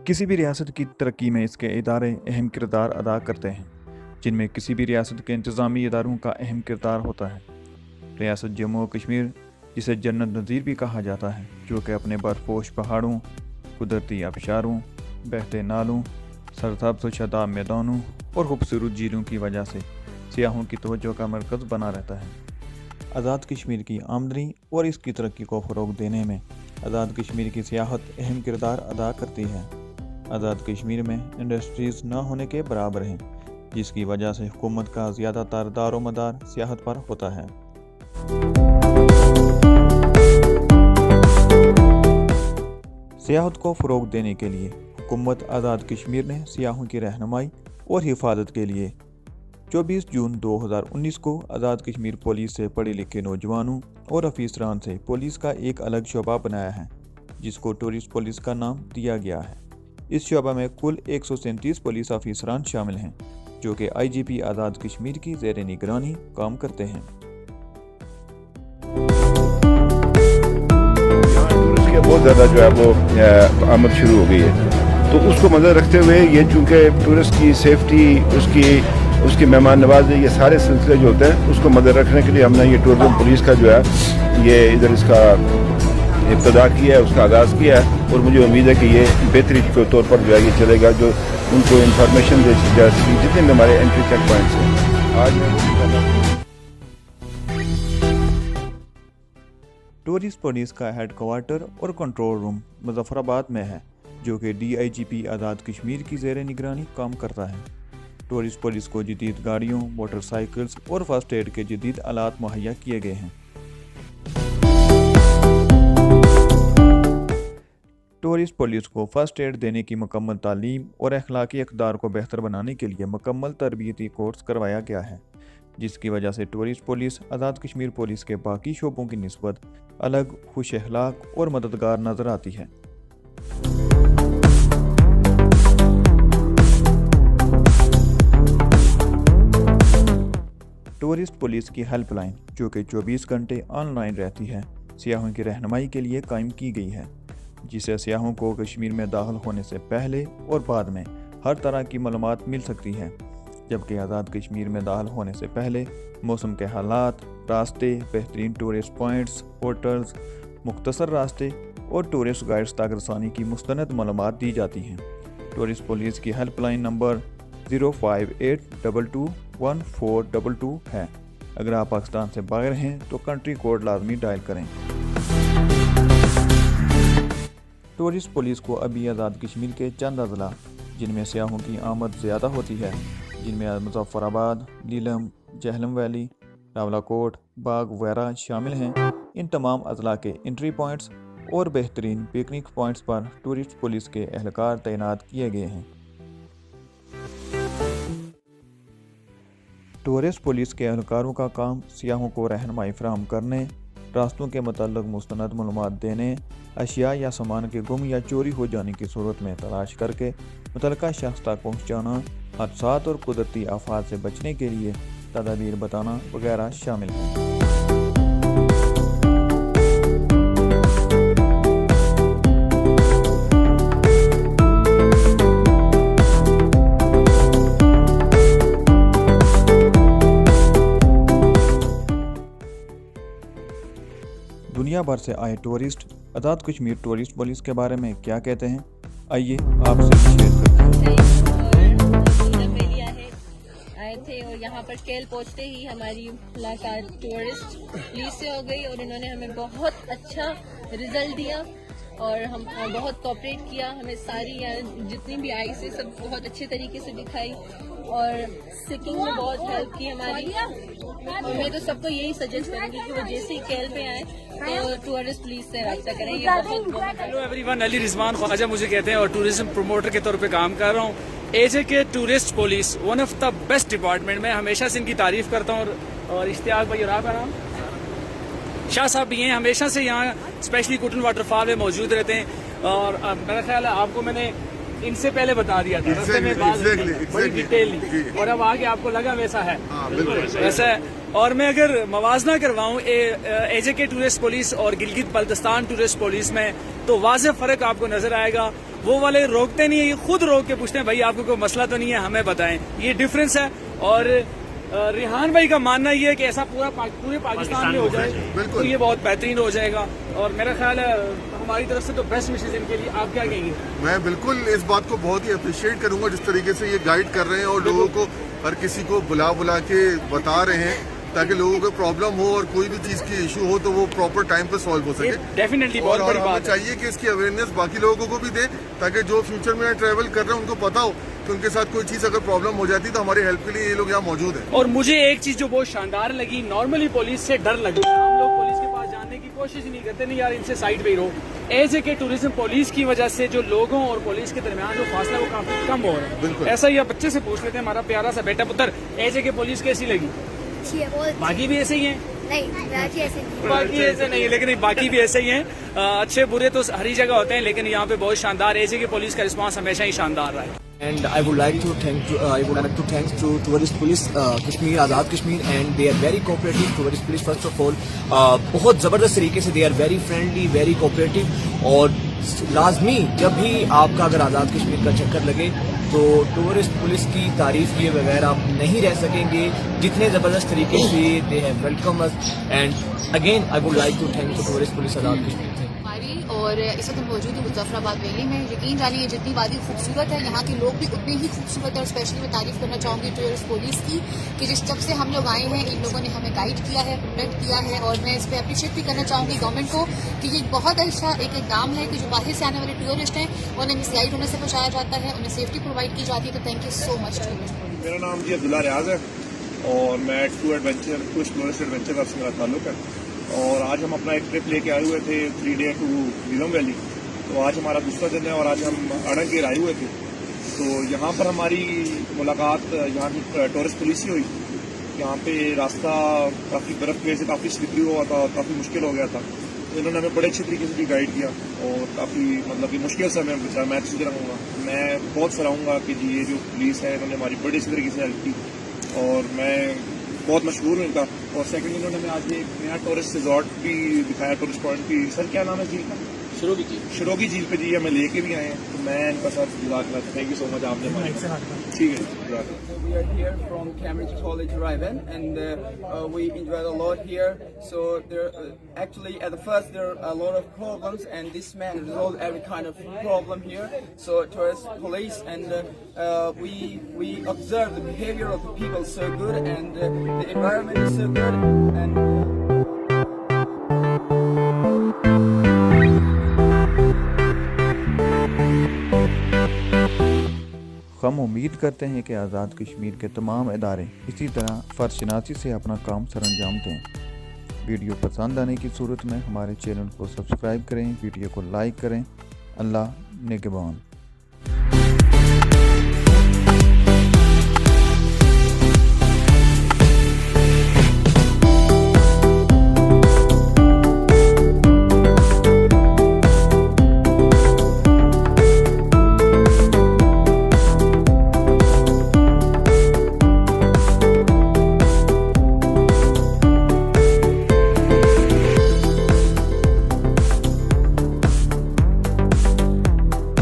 किसी भी रियासत की तरक्की में इसके इदारे अहम किरदार अदा करते हैं, जिनमें किसी भी रियासत के इंतज़ामी इदारों का अहम किरदार होता है। रियासत जम्मू और कश्मीर, जिसे जन्नत नज़ीर भी कहा जाता है, जो कि अपने बर्फपोश पहाड़ों, कुदरती आबशारों, बहते नालों, सरसब्ज़ शादाब मैदानों और खूबसूरत झीलों की वजह से सियाहों की तवज्जो का मरकज़ बना रहता है। आज़ाद कश्मीर की आमदनी और इसकी तरक्की को फ़रोग़ देने में आज़ाद कश्मीर की सियाहत अहम किरदार अदा करती है। आज़ाद कश्मीर में इंडस्ट्रीज़ न होने के बराबर हैं, जिसकी वजह से हुकूमत का ज़्यादातर दारो मदार सियाहत पर होता है। सियाहत को फ़रोग़ देने के लिए हुकूमत आज़ाद कश्मीर ने सियाहों की रहनुमाई और हिफाजत के लिए 24 जून 2019 को आज़ाद कश्मीर पुलिस से पढ़े लिखे नौजवानों और अफीसरान से पुलिस का एक अलग शोबा बनाया है, जिसको टूरिस्ट पुलिस का नाम दिया गया है। इस शोबा में कुल 137 पुलिस अफीसरान शामिल हैं, जो कि IGP आज़ाद कश्मीर की ज़ेर निगरानी काम करते हैं। बहुत ज़्यादा जो है वो आमद शुरू हो गई है, तो उसको मद्देनज़र रखते हुए ये चूँकि टूरिस्ट की सेफ्टी, उसकी मेहमान नवाजी, ये सारे सिलसिले जो होते हैं उसको मद्देनज़र रखने के लिए हमने ये टूरिज्म पुलिस का जो है ये इधर इसका इब्तिदा किया है, उसका आगाज़ किया है। और मुझे उम्मीद है कि ये बेहतरी के तौर पर जो है ये चलेगा, जो उनको इंफॉर्मेशन दे जितने भी हमारे एंट्री चेक पॉइंट्स हैं। आज टूरिस्ट पुलिस का हेडक्वार्टर और कंट्रोल रूम मुजफ्फराबाद में है, जो कि DIGP आज़ाद कश्मीर की ज़ेर निगरानी काम करता है। टूरिस्ट पुलिस को जदीद गाड़ियों, मोटरसाइकिल्स और फर्स्ट एड के जदीद आलात मुहैया किए गए हैं। टूरिस्ट पुलिस को फर्स्ट एड देने की मुकम्मल तालीम और अखलाकी इक़दार को बेहतर बनाने के लिए मुकम्मल तरबियती कोर्स करवाया गया है, जिसकी वजह से tourist police Azad Kashmir police के बाकी शोबों की निस्बत अलग, खुश अखलाक और मददगार नज़र आती है। टूरिस्ट पुलिस की हेल्पलाइन, जो कि 24 घंटे ऑनलाइन रहती है, सियाहों की रहनुमाई के लिए कायम की गई है, जिसे सियाहों को कश्मीर में दाखिल होने से पहले और बाद में हर तरह की मालूमात मिल सकती है। जबकि आज़ाद कश्मीर में दाखिल होने से पहले मौसम के हालात, रास्ते, बेहतरीन टूरिस्ट पॉइंट्स, होटल्स, मुख्तसर रास्ते और टूरिस्ट गाइड्स तक रसानी की मुस्तनद मालूमात दी जाती हैं। टूरिस्ट पुलिस की हेल्पलाइन नंबर 058221422 है। अगर आप पाकिस्तान से बाहर हैं तो कंट्री कोड लाजमी डायल करें। टूरिस्ट पुलिस को अभी आज़ाद कश्मीर के चंद अजला, जिनमें सियाहों की आमद ज़्यादा होती है, जिनमें मुजफ्फराबाद, नीलम, जहलम वैली, रावलाकोट, बाग वगैरह शामिल हैं, इन तमाम अजला के एंट्री पॉइंट्स और बेहतरीन पिकनिक पॉइंट्स पर टूरिस्ट पुलिस के एहलकार तैनात किए गए हैं। टूरिस्ट पुलिस के एहलकारों का काम सियाहों को रहनुमाई फराहम करने, रास्तों के मुताल्लिक़ मुस्तनद मालूमात देने, अशिया या सामान के गुम या चोरी हो जाने की सूरत में तलाश करके मुतल्लिका शख्स तक पहुँचाना, हादसात और कुदरती आफात से बचने के लिए तदाबीर बताना वगैरह शामिल हैं। दुनिया भर से आए tourist Azad Kashmir tourist police के बारे में क्या कहते हैं, आइए आपसे शेयर करते हैं। आए थे और यहाँ पर केल पहुँचते ही हमारी मुलाकात टूरिस्ट पुलिस से हो गई और इन्होंने हमें बहुत अच्छा रिजल्ट दिया और हम बहुत कोऑपरेट किया। हमें सारी जितनी भी आई से सब बहुत अच्छे तरीके से दिखाई और सिकिंग में बहुत हेल्प की हमारी। और मैं तो सबको यही सजेस्ट करूँगी कि वो जैसे ही केल पे आए तो टूरिस्ट पुलिस से रब्ता करें। ये बहुत हेलो एवरीवन, अली रिजवान ख्वाजा मुझे कहते हैं और टूरिज्म प्रमोटर के तौर पे काम कर रहा हूँ। AJK tourist police one of the best department में हमेशा से इनकी तारीफ करता हूँ। और इश्तियाक भाई और आपका नाम शाह साहब भी हैं, हमेशा से यहाँ स्पेशली कुटन वाटरफॉल में मौजूद रहते हैं। और मेरा ख्याल है आपको मैंने इनसे पहले बता दिया था रास्ते में बात बड़ी डिटेल और अब आगे आपको लगा वैसा है वैसा है। اور میں اگر موازنہ کرواؤں اے جے کے ٹورسٹ پولیس اور گلگت بلتستان ٹورسٹ پولیس میں تو واضح فرق آپ کو نظر آئے گا. وہ والے روکتے نہیں ہیں, یہ خود روک کے پوچھتے ہیں بھائی آپ کو کوئی مسئلہ تو نہیں ہے, ہمیں بتائیں. یہ ڈفرینس ہے. اور ریحان بھائی کا ماننا یہ ہے کہ ایسا پورے پاکستان میں ہو جائے تو یہ بہت بہترین ہو جائے گا. اور میرا خیال ہے ہماری طرف سے تو بیسٹ وشز ان کے لیے. آپ کیا کہیں گے؟ میں بالکل اس بات کو بہت ہی اپریشیٹ کروں گا جس طریقے سے یہ گائیڈ کر رہے ہیں اور لوگوں کو ہر کسی کو بلا کے بتا رہے ہیں تاکہ لوگوں کو پرابلم ہو اور کوئی بھی چیز کی ایشو ہو تو وہ پراپر ٹائم پہ سالو ہو سکے. ڈیفینیٹلی اور ہمیں چاہیے کہ اس کی اویئرنیس باقی لوگوں کو بھی دیں تاکہ جو فیوچر میں ٹریول کر رہے ہیں ان کو پتا ہو کہ ان کے ساتھ کوئی چیز اگر پرابلم ہو جاتی تو ہماری ہیلپ کے لیے یہ لوگ یہاں موجود ہیں. اور مجھے ایک چیز جو بہت شاندار لگی, نارملی پولیس سے ڈر لگتا ہے, ہم لوگ پولیس کے پاس جانے کی کوشش ہی نہیں کرتے, نہیں یار ان سے سائڈ پہ ہی رہو. اے جے کے ٹورزم پولیس کی وجہ سے جو لوگوں اور پولیس کے درمیان جو فاصلہ وہ کافی کم ہو رہا ہے. بالکل ایسا ہی آپ بچے سے پوچھ لیتے ہیں, ہمارا پیارا سا بیٹا پتر, اے جے کے پولیس کیسی لگی؟ باقی بھی ایسے ہی ہیں؟ باقی ایسے نہیں, لیکن باقی بھی ایسے ہی ہیں. اچھے برے تو ہر جگہ ہوتے ہیں, لیکن یہاں پہ بہت شاندار اے جے کے پولیس کا رسپانس ہمیشہ ہی شاندار رہا ہے. And I would like to thank to tourist police Kashmir, Azad Kashmir, and they are very cooperative. Tourist police first of all بہت زبردست طریقے سے they are very friendly, very cooperative. اور لازمی جب بھی آپ کا اگر آزاد کشمیر کا چکر لگے تو ٹورسٹ پولیس کی تعریف کیے بغیر آپ نہیں رہ سکیں گے, جتنے زبردست طریقے سے they have welcomed us. And again I would like to thank the tourist police Azad Kashmir. اور اس وقت ہم موجود ہیں مظفر آباد ویلی میں. یقین جانیے یہ جتنی وادی خوبصورت ہے, یہاں کے لوگ بھی اتنے ہی خوبصورت ہے. اور اسپیشلی میں تعریف کرنا چاہوں گی ٹورسٹ پولیس کی کہ جب سے ہم لوگ آئے ہیں ان لوگوں نے ہمیں گائیڈ کیا ہے, پروٹیکٹ کیا ہے. اور میں اس پہ اپریشیٹ بھی کرنا چاہوں گی گورنمنٹ کو کہ یہ بہت اچھا ایک اقدام ہے کہ جو باہر سے آنے والے ٹورسٹ ہیں انہیں مسائل ہونے سے بچایا جاتا ہے, انہیں سیفٹی پرووائڈ کی جاتی ہے. تو تھینک یو سو مچ. میرا نام جی عبداللہ ریاض ہے اور میں ٹورسٹ ایڈونچر کا سے میرا تعلق ہے. اور آج ہم اپنا ایک ٹرپ لے کے آئے ہوئے تھے 3 ڈے ٹو نیلم ویلی. تو آج ہمارا دوسرا دن ہے اور آج ہم اڑنگیر آئے ہوئے تھے. تو یہاں پر ہماری ملاقات یہاں کی ٹورسٹ پولیس سے ہوئی. یہاں پہ راستہ کافی برف کی وجہ سے کافی سلپری ہوا تھا, کافی مشکل ہو گیا تھا. تو انہوں نے ہمیں بڑے اچھے طریقے سے بھی گائیڈ کیا اور کافی مطلب کہ مشکل سے ہمیں بچا. میں سوچ رہا ہوں میں بہت سراہوں گا کہ جی یہ جو پولیس ہے انہوں نے ہماری بڑے اچھے طریقے سے ہیلپ کی اور میں بہت مشہور ہوں ان کا. اور سیکنڈ انہوں نے ہمیں آج ایک نیا ٹورسٹ ریزورٹ بھی دکھایا, ٹورسٹ پوائنٹ بھی. سر کیا نام ہے جھیل کا؟ شروگی جھیل پہ جی ہمیں لے کے بھی آئے ہیں. تو میں ان کا ساتھ جزاک اللہ, تھینک یو سو مچ. آپ نے ٹھیک ہے. We are here from Cambridge College, Riven, and we enjoyed a lot here. So actually at the first there are a lot of problems, and this man resolved every kind of problem here. So tourist police and we observe the behavior of the people so good, and the environment is so good, and ہم امید کرتے ہیں کہ آزاد کشمیر کے تمام ادارے اسی طرح فرض شناسی سے اپنا کام سر انجام دیں. ویڈیو پسند آنے کی صورت میں ہمارے چینل کو سبسکرائب کریں, ویڈیو کو لائک کریں. اللہ نگہبان.